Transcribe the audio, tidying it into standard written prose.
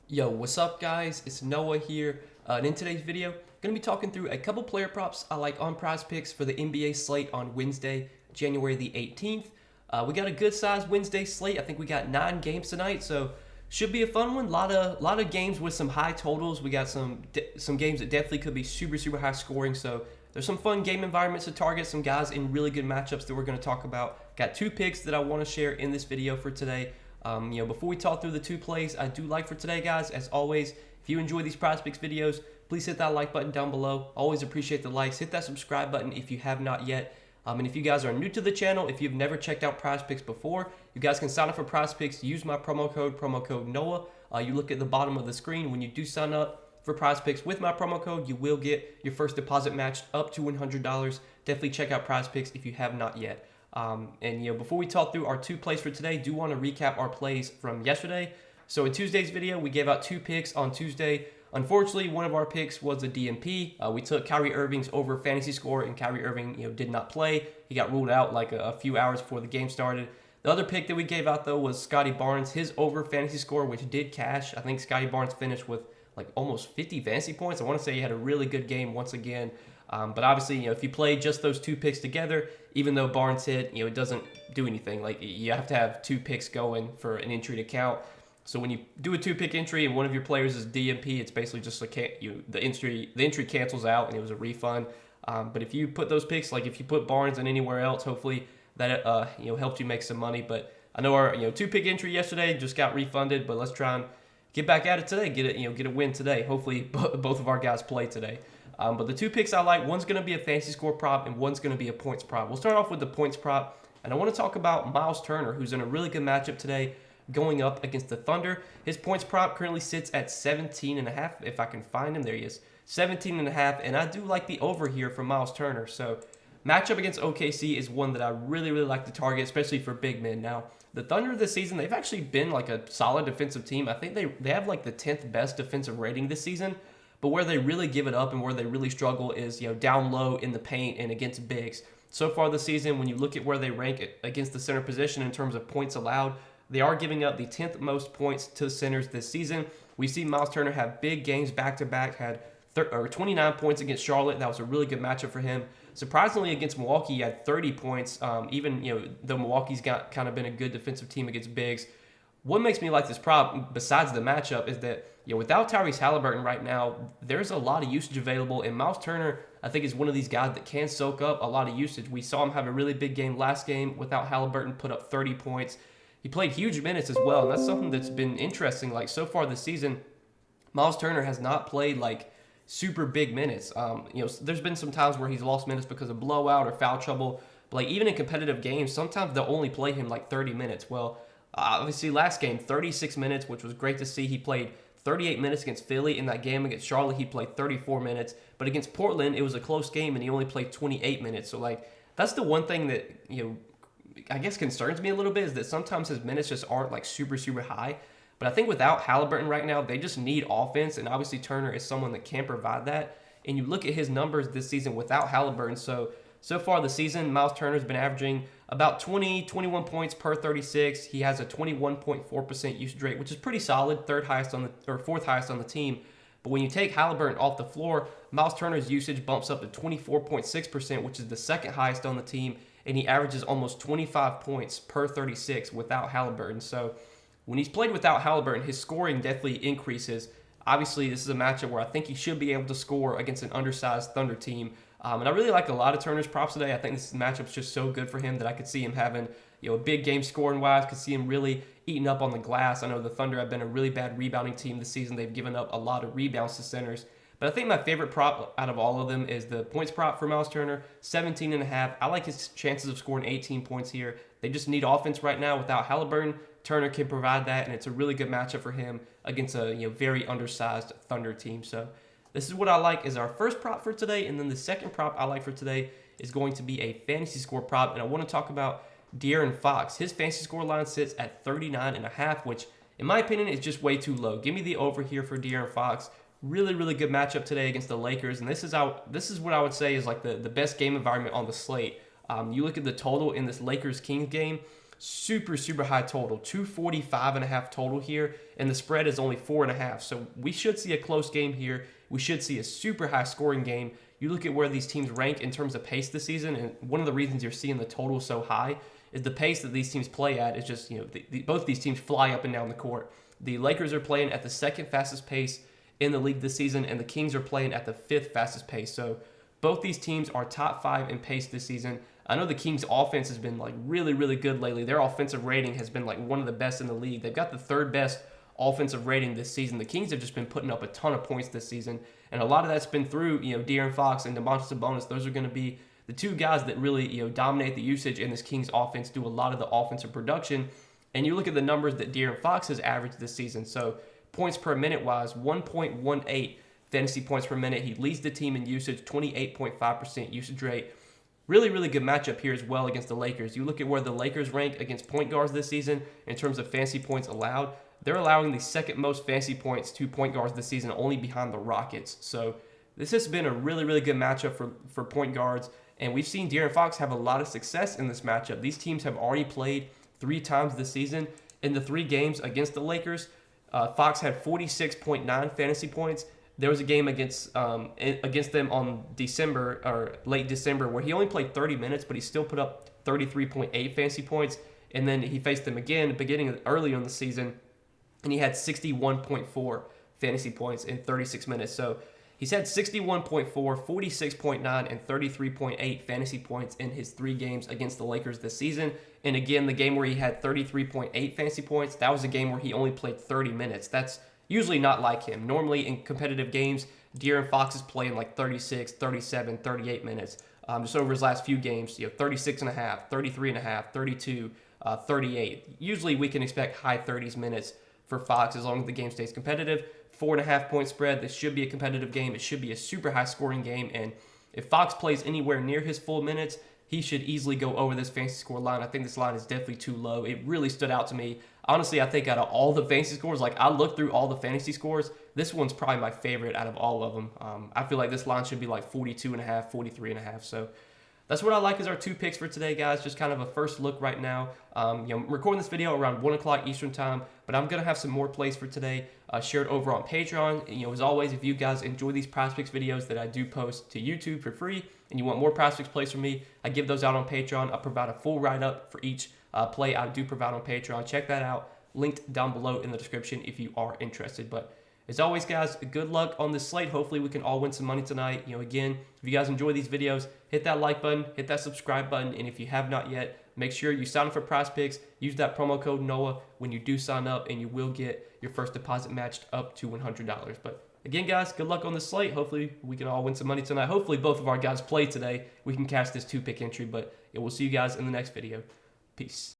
Yo, what's up guys? It's Noah here, and in today's video, I'm going to be talking through a couple player props I like on Prizepicks for the NBA slate on Wednesday, January the 18th. We got a good sized Wednesday slate. I think we got 9 games tonight, so should be a fun one. Lot of games with some high totals. We got some games that definitely could be super high scoring. So there's some fun game environments to target. Some guys in really good matchups that we're going to talk about. Got 2 picks that I want to share in this video for today. Before we talk through the 2 plays I do like for today, guys, as always, if you enjoy these Prizepicks videos, please hit that like button down below. Always appreciate the likes. Hit that subscribe button if you have not yet. And if you guys are new to the channel, if you've never checked out Prizepicks before, you guys can sign up for Prizepicks. Use my promo code Noah. You look at the bottom of the screen when you do sign up for Prizepicks with my promo code. You will get your first deposit matched up to $100. Definitely check out Prizepicks if you have not yet. Before we talk through our 2 plays for today, do want to recap our plays from yesterday. So in Tuesday's video, we gave out 2 picks on Tuesday. Unfortunately, one of our picks was a DNP. We took Kyrie Irving's over fantasy score, and Kyrie Irving, did not play. He got ruled out like a few hours before the game started. The other pick that we gave out though was Scotty Barnes, his over fantasy score, which did cash. I think Scotty Barnes finished with like almost 50 fantasy points. I want to say he had a really good game once again. But obviously, if you play just those 2 picks together, even though Barnes hit, it doesn't do anything. Like you have to have 2 picks going for an entry to count. So when you do a 2-pick entry and one of your players is DMP, it's basically just like the entry cancels out and it was a refund. But if you put those picks, like if you put Barnes and anywhere else, hopefully that helped you make some money. But I know our 2-pick entry yesterday just got refunded, but let's try and get back at it today. Get a win today. Hopefully both of our guys play today. But the 2 picks I like, one's going to be a fantasy score prop and one's going to be a points prop. We'll start off with the points prop, and I want to talk about Miles Turner, who's in a really good matchup today going up against the Thunder. His points prop currently sits at 17.5. If I can find him, there he is, 17.5, and I do like the over here for Miles Turner. So matchup against OKC is one that I really like to target, especially for big men. Now, the Thunder this season, they've actually been like a solid defensive team. I think they have like the 10th best defensive rating this season. But where they really give it up and where they really struggle is, down low in the paint and against bigs. So far this season, when you look at where they rank against the center position in terms of points allowed, they are giving up the 10th most points to centers this season. We see Miles Turner have big games back-to-back, had 29 points against Charlotte. That was a really good matchup for him. Surprisingly, against Milwaukee, he had 30 points. Even though Milwaukee's got kind of been a good defensive team against bigs. What makes me like this prop, besides the matchup, is that without Tyrese Halliburton right now, there's a lot of usage available, and Miles Turner, I think, is one of these guys that can soak up a lot of usage. We saw him have a really big game last game without Halliburton, put up 30 points. He played huge minutes as well, and that's something that's been interesting. Like so far this season, Miles Turner has not played like super big minutes. There's been some times where he's lost minutes because of blowout or foul trouble. But like even in competitive games, sometimes they'll only play him like 30 minutes. Well, obviously last game, 36 minutes, which was great to see. He played 38 minutes against Philly. In that game against Charlotte, he played 34 minutes. But against Portland, it was a close game, and he only played 28 minutes. So like that's the one thing that I guess concerns me a little bit, is that sometimes his minutes just aren't like super high. But I think without Halliburton right now, they just need offense, and obviously Turner is someone that can provide that. And you look at his numbers this season without Halliburton. So far this season, Miles Turner's been averaging about 21 points per 36. He has a 21.4% usage rate, which is pretty solid, fourth highest on the team. But when you take Halliburton off the floor, Miles Turner's usage bumps up to 24.6%, which is the second highest on the team, and he averages almost 25 points per 36 without Halliburton. So when he's played without Halliburton, his scoring definitely increases. Obviously, this is a matchup where I think he should be able to score against an undersized Thunder team. And I really like a lot of Turner's props today. I think this matchup's just so good for him that I could see him having a big game scoring wise. Could see him really eating up on the glass. I know the Thunder have been a really bad rebounding team this season. They've given up a lot of rebounds to centers. But I think my favorite prop out of all of them is the points prop for Miles Turner, 17.5. I like his chances of scoring 18 points here. They just need offense right now without Halliburton. Turner can provide that, and it's a really good matchup for him against a very undersized Thunder team. So this is what I like as our first prop for today, and then the second prop I like for today is going to be a fantasy score prop, and I want to talk about De'Aaron Fox. His fantasy score line sits at 39.5, which in my opinion is just way too low. Give me the over here for De'Aaron Fox. Really good matchup today against the Lakers, and this is what I would say is like the best game environment on the slate. You look at the total in this Lakers-Kings game, super high total, 245.5 total here, and the spread is only 4.5. So we should see a close game here. We should see a super high scoring game. You look at where these teams rank in terms of pace this season, and one of the reasons you're seeing the total so high is the pace that these teams play at is just, both these teams fly up and down the court. The Lakers are playing at the second fastest pace in the league this season, and the Kings are playing at the fifth fastest pace. So both these teams are top 5 in pace this season. I know the Kings' offense has been like really good lately. Their offensive rating has been like one of the best in the league. They've got the 3rd best offensive rating this season. The Kings have just been putting up a ton of points this season, and a lot of that's been through De'Aaron Fox and Domantas Sabonis. Those are going to be the 2 guys that really dominate the usage in this Kings offense, do a lot of the offensive production. And you look at the numbers that De'Aaron Fox has averaged this season. So points per minute wise, 1.18 fantasy points per minute. He leads the team in usage, 28.5% usage rate. Really good matchup here as well against the Lakers. You look at where the Lakers rank against point guards this season in terms of fantasy points allowed. They're allowing the 2nd most fantasy points to point guards this season, only behind the Rockets. So this has been a really good matchup for point guards, and we've seen De'Aaron Fox have a lot of success in this matchup. These teams have already played 3 times this season. In the 3 games against the Lakers, Fox had 46.9 fantasy points. There was a game against them on late December where he only played 30 minutes, but he still put up 33.8 fantasy points. And then he faced them again beginning early in the season, and he had 61.4 fantasy points in 36 minutes. So he's had 61.4, 46.9, and 33.8 fantasy points in his 3 games against the Lakers this season. And again, the game where he had 33.8 fantasy points, that was a game where he only played 30 minutes. That's usually not like him. Normally in competitive games, De'Aaron Fox is playing like 36, 37, 38 minutes. Just over his last few games, 36.5, 33.5, 32, 38. Usually we can expect high 30s minutes for Fox as long as the game stays competitive. 4.5 point spread. This should be a competitive game. It should be a super high scoring game. And if Fox plays anywhere near his full minutes, he should easily go over this fantasy score line. I think this line is definitely too low. It really stood out to me. Honestly, I think out of all the fantasy scores, like I looked through all the fantasy scores, this one's probably my favorite out of all of them. I feel like this line should be like 42.5, 43.5. So that's what I like as our 2 picks for today, guys. Just kind of a first look right now. I'm recording this video around 1 o'clock Eastern time, but I'm going to have some more plays for today shared over on Patreon. As always, if you guys enjoy these Prizepicks videos that I do post to YouTube for free and you want more Prizepicks plays from me, I give those out on Patreon. I provide a full write-up for each play I do provide on Patreon. Check that out. Linked down below in the description if you are interested. But as always, guys, good luck on this slate. Hopefully we can all win some money tonight. Again, if you guys enjoy these videos, hit that like button, hit that subscribe button, and if you have not yet, make sure you sign up for Prizepicks. Use that promo code NOAH when you do sign up, and you will get your first deposit matched up to $100. But again, guys, good luck on this slate. Hopefully we can all win some money tonight. Hopefully both of our guys play today. We can cash this 2-pick entry, but we'll see you guys in the next video. Peace.